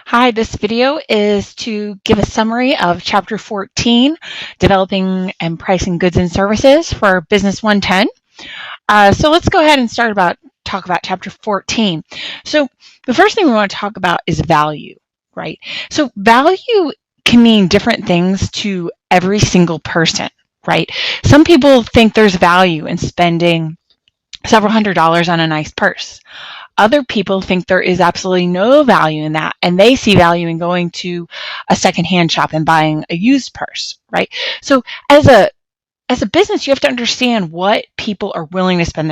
Hi, this video is to give a summary of Chapter 14, Developing and Pricing Goods and Services for Business 110. So let's go ahead and talk about Chapter 14. So the first thing we want to talk about is value, right? So value can mean different things to every single person, right? Some people think there's value in spending several $100s on a nice purse. Other people think there is absolutely no value in that, and they see value in going to a secondhand shop and buying a used purse, right? So as a business, you have to understand what people are willing to spend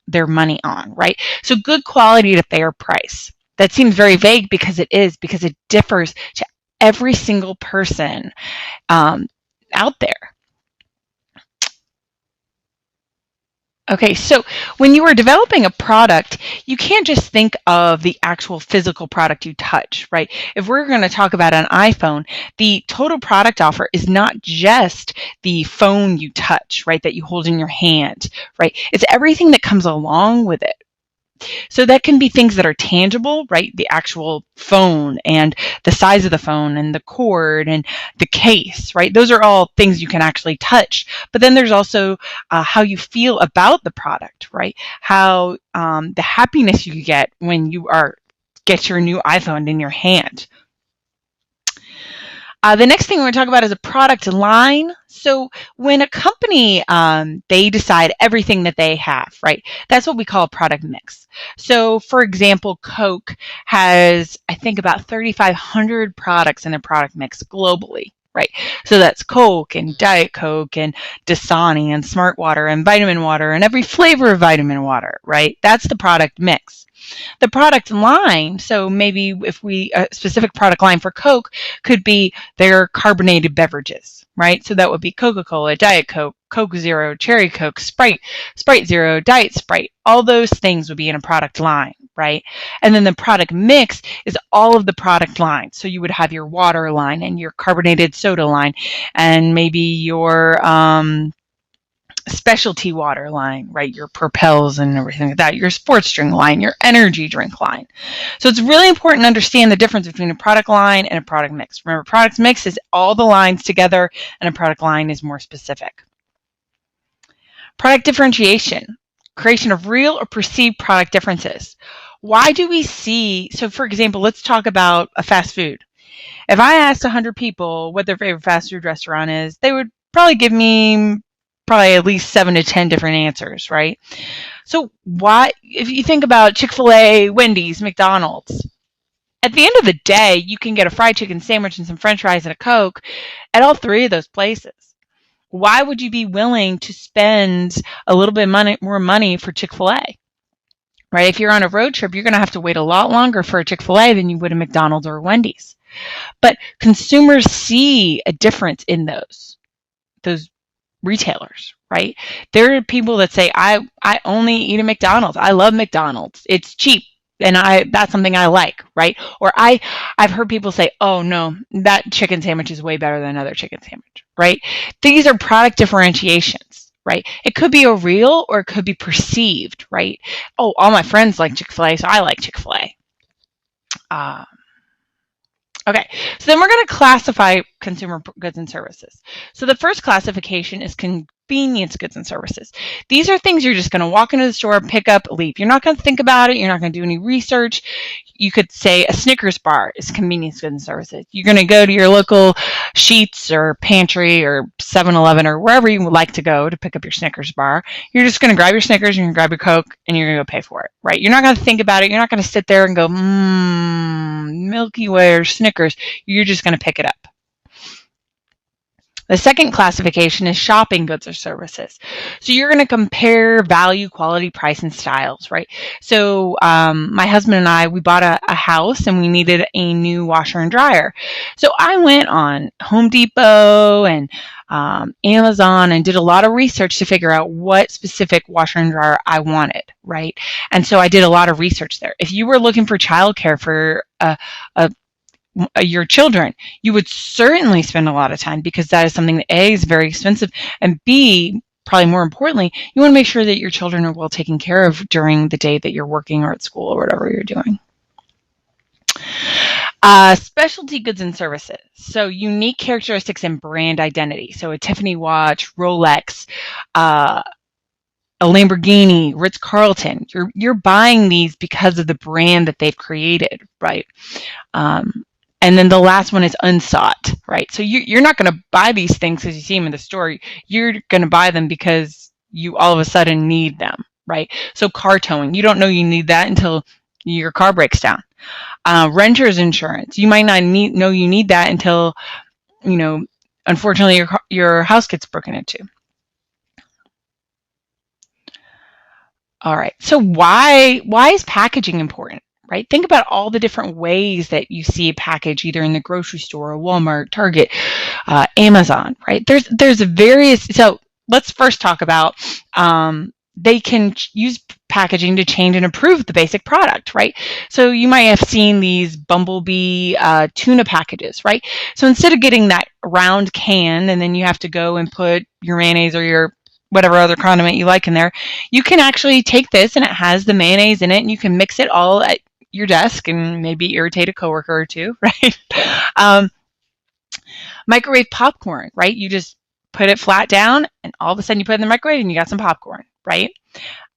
their money on, right? So good quality at a fair price. That seems very vague because it differs to every single person out there. Okay, so when you are developing a product, you can't just think of the actual physical product you touch, right? If we're going to talk about an iPhone, the total product offer is not just the phone you touch, right, that you hold in your hand, right? It's everything that comes along with it. So that can be things that are tangible, right? The actual phone and the size of the phone and the cord and the case, right? Those are all things you can actually touch. But then there's also how you feel about the product, right? How the happiness you get when you get your new iPhone in your hand. The next thing we're going to talk about is a product line. So when a company, they decide everything that they have, right? That's what we call a product mix. So for example, Coke has, I think, about 3,500 products in their product mix globally, right? So that's Coke and Diet Coke and Dasani and Smart Water and vitamin water and every flavor of vitamin water, right? That's the product mix. The product line, so maybe a specific product line for Coke could be their carbonated beverages, right? So that would be Coca-Cola, Diet Coke, Coke Zero, Cherry Coke, Sprite, Sprite Zero, Diet Sprite. All those things would be in a product line, right? And then the product mix is all of the product lines. So you would have your water line and your carbonated soda line and maybe your specialty water line, right? Your Propels and everything like that, your sports drink line, your energy drink line. So it's really important to understand the difference between a product line and a product mix. Remember, product mix is all the lines together and a product line is more specific. Product differentiation, creation of real or perceived product differences. Why do we see, so for example, let's talk about a fast food. If I asked 100 people what their favorite fast food restaurant is, they would probably give me at least 7 to 10 different answers, right? So why, if you think about Chick-fil-A, Wendy's, McDonald's, at the end of the day, you can get a fried chicken sandwich and some French fries and a Coke at all three of those places. Why would you be willing to spend a little bit more money for Chick-fil-A? Right? If you're on a road trip, you're going to have to wait a lot longer for a Chick-fil-A than you would a McDonald's or a Wendy's. But consumers see a difference in those retailers, right? There are people that say, I only eat at McDonald's. I love McDonald's. It's cheap. And that's something I like, right? Or I've heard people say, oh no, that chicken sandwich is way better than another chicken sandwich, right? These are product differentiations, right? It could be a real or it could be perceived, right? Oh, all my friends like Chick-fil-A, so I like Chick-fil-A. Okay, so then we're going to classify consumer goods and services. So the first classification is convenience goods and services. These are things you're just going to walk into the store, pick up, leave. You're not going to think about it. You're not going to do any research. You could say a Snickers bar is convenience goods and services. You're going to go to your local Sheetz or pantry or 7-Eleven or wherever you would like to go to pick up your Snickers bar. You're just going to grab your Snickers, you're going to grab your Coke, and you're going to go pay for it, right? You're not going to think about it. You're not going to sit there and go, Milky Way or Snickers. You're just going to pick it up. The second classification is shopping goods or services. So you're going to compare value, quality, price, and styles, right? So my husband and I, we bought a house and we needed a new washer and dryer. So I went on Home Depot and Amazon and did a lot of research to figure out what specific washer and dryer I wanted, right? And so I did a lot of research there. If you were looking for childcare for your children, you would certainly spend a lot of time because that is something that A, is very expensive, and B, probably more importantly, you want to make sure that your children are well taken care of during the day that you're working or at school or whatever you're doing. Specialty goods and services. So unique characteristics and brand identity. So a Tiffany watch, Rolex, a Lamborghini, Ritz-Carlton. You're buying these because of the brand that they've created, right? And then the last one is unsought, right? So you're not going to buy these things because you see them in the store. You're going to buy them because you all of a sudden need them, right? So car towing, you don't know you need that until your car breaks down. Renter's insurance, you might not know you need that until, unfortunately your house gets broken into. All right, so why is packaging important? Right? Think about all the different ways that you see a package, either in the grocery store, or Walmart, Target, Amazon, right? There's various. So let's first talk about they can use packaging to change and improve the basic product, right? So you might have seen these Bumblebee tuna packages, right? So instead of getting that round can and then you have to go and put your mayonnaise or your whatever other condiment you like in there, you can actually take this and it has the mayonnaise in it and you can mix it all at your desk and maybe irritate a coworker or two, right? Microwave popcorn, right? You just put it flat down and all of a sudden you put it in the microwave and you got some popcorn, right?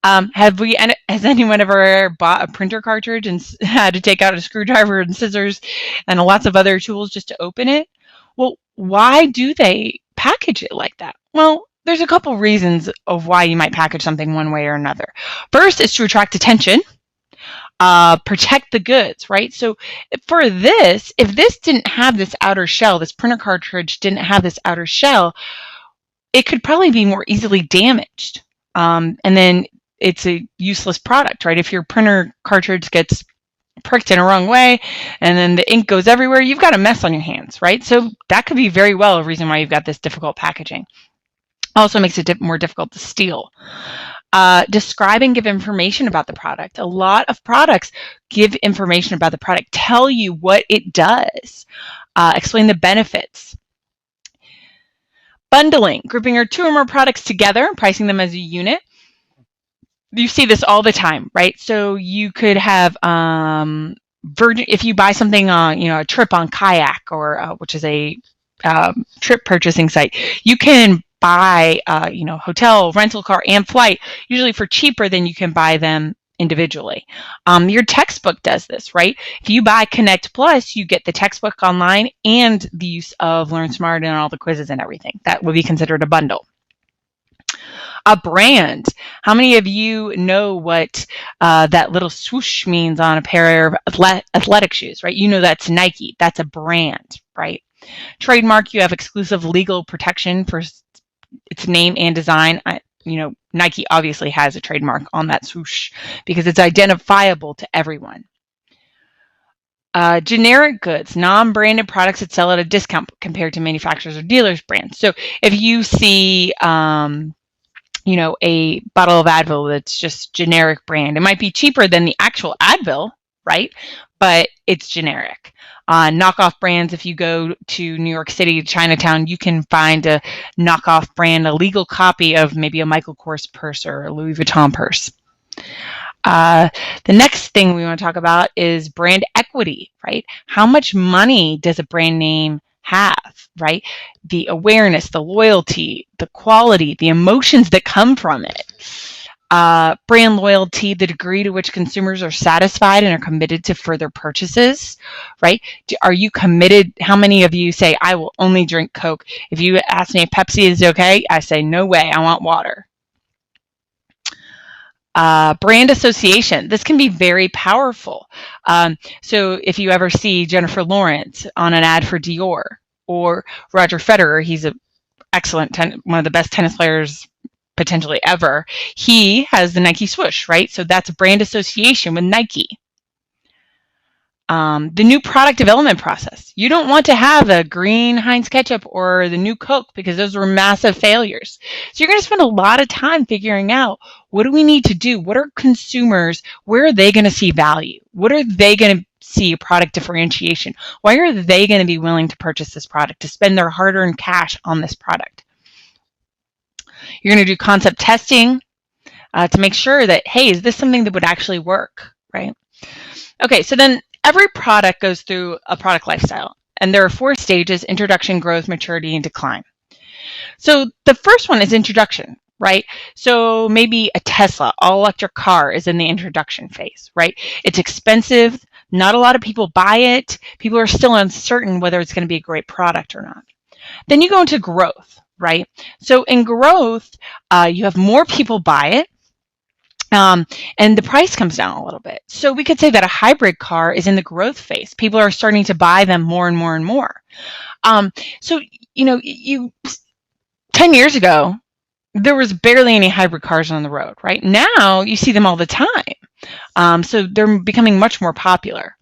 Has anyone ever bought a printer cartridge and had to take out a screwdriver and scissors and lots of other tools just to open it? Well, why do they package it like that? Well, there's a couple reasons of why you might package something one way or another. First is to attract attention. Protect the goods, right? So for this, if this didn't have this outer shell, this printer cartridge didn't have this outer shell, it could probably be more easily damaged. And then it's a useless product, right? If your printer cartridge gets pricked in a wrong way and then the ink goes everywhere, you've got a mess on your hands, right? So that could be very well a reason why you've got this difficult packaging. Also makes it more difficult to steal. Describe and give information about the product. A lot of products give information about the product, tell you what it does, explain the benefits. Bundling, grouping your 2 or more products together and pricing them as a unit. You see this all the time, right? So you could have if you buy something on, a trip on Kayak or which is a trip purchasing site, you can buy, hotel, rental car, and flight, usually for cheaper than you can buy them individually. Your textbook does this, right? If you buy Connect Plus, you get the textbook online and the use of Learn Smart and all the quizzes and everything. That would be considered a bundle. A brand. How many of you know what that little swoosh means on a pair of athletic shoes, right? You know that's Nike. That's a brand, right? Trademark, you have exclusive legal protection for its name and design. Nike obviously has a trademark on that swoosh because it's identifiable to everyone. Generic goods, non-branded products that sell at a discount compared to manufacturers or dealers' brands. So if you see, a bottle of Advil that's just generic brand, it might be cheaper than the actual Advil, right? But it's generic. Knockoff brands, if you go to New York City, Chinatown, you can find a knockoff brand, a legal copy of maybe a Michael Kors purse or a Louis Vuitton purse. The next thing we want to talk about is brand equity, right? How much money does a brand name have, right? The awareness, the loyalty, the quality, the emotions that come from it. Brand loyalty, the degree to which consumers are satisfied and are committed to further purchases, right? Are you committed? How many of you say, I will only drink Coke? If you ask me if Pepsi is okay, I say, no way, I want water. Brand association. This can be very powerful. So if you ever see Jennifer Lawrence on an ad for Dior or Roger Federer, he's an excellent, one of the best tennis players potentially ever. He has the Nike swoosh, right? So that's a brand association with Nike. The new product development process. You don't want to have a green Heinz ketchup or the new Coke because those were massive failures. So you're going to spend a lot of time figuring out, what do we need to do? What are consumers, where are they going to see value? What are they going to see a product differentiation? Why are they going to be willing to purchase this product, to spend their hard-earned cash on this product? You're going to do concept testing to make sure that, hey, is this something that would actually work, right? Okay, so then every product goes through a product lifestyle, and there are 4 stages: introduction, growth, maturity, and decline. So the first one is introduction, right? So maybe a Tesla all-electric car is in the introduction phase, right? It's expensive. Not a lot of people buy it. People are still uncertain whether it's going to be a great product or not. Then you go into growth, right? So in growth, you have more people buy it, and the price comes down a little bit. So we could say that a hybrid car is in the growth phase. People are starting to buy them more and more and more. So, 10 years ago, there was barely any hybrid cars on the road, right? Now you see them all the time. So they're becoming much more popular.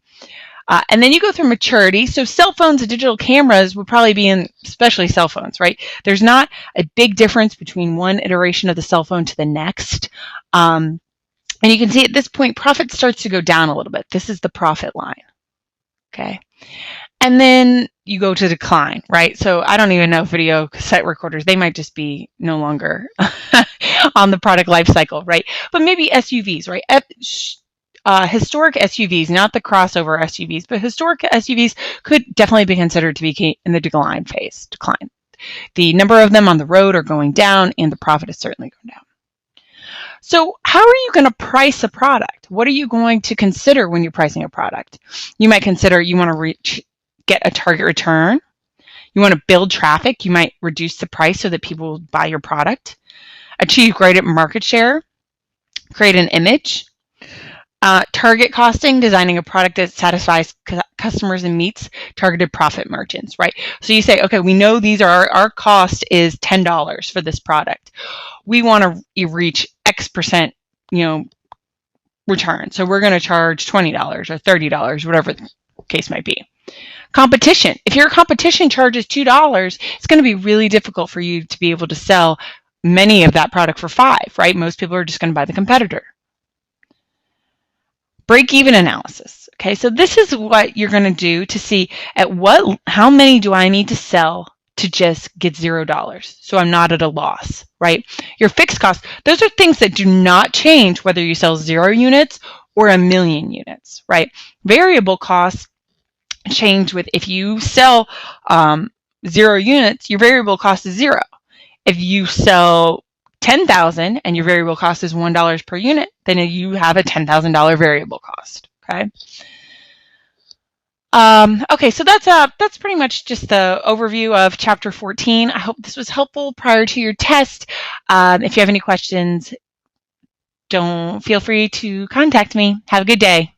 And then you go through maturity. So cell phones and digital cameras would probably be in, especially cell phones, right? There's not a big difference between one iteration of the cell phone to the next. And you can see at this point, profit starts to go down a little bit. This is the profit line, okay? And then you go to decline, right? So I don't even know video cassette recorders. They might just be no longer on the product life cycle, right? But maybe SUVs, right? Historic SUVs, not the crossover SUVs, but historic SUVs could definitely be considered to be in the decline phase. The number of them on the road are going down, and the profit is certainly going down. So how are you going to price a product? What are you going to consider when you're pricing a product? You might consider you want to get a target return. You want to build traffic. You might reduce the price so that people will buy your product. Achieve greater market share. Create an image. Target costing, designing a product that satisfies customers and meets targeted profit margins, right? So you say, okay, we know these are our cost is $10 for this product. We want to reach X percent, return. So we're going to charge $20 or $30, whatever the case might be. Competition. If your competition charges $2, it's going to be really difficult for you to be able to sell many of that product for $5, right? Most people are just going to buy the competitor. Break-even analysis. Okay, so this is what you're going to do to see how many do I need to sell to just get $0, so I'm not at a loss, right? Your fixed costs, those are things that do not change whether you sell 0 units or 1,000,000 units, right? Variable costs change with if you sell 0 units, your variable cost is 0. If you sell 10,000 and your variable cost is $1 per unit, then you have a $10,000 variable cost. Okay. Okay, so that's pretty much just the overview of Chapter 14. I hope this was helpful prior to your test. If you have any questions, don't feel free to contact me. Have a good day.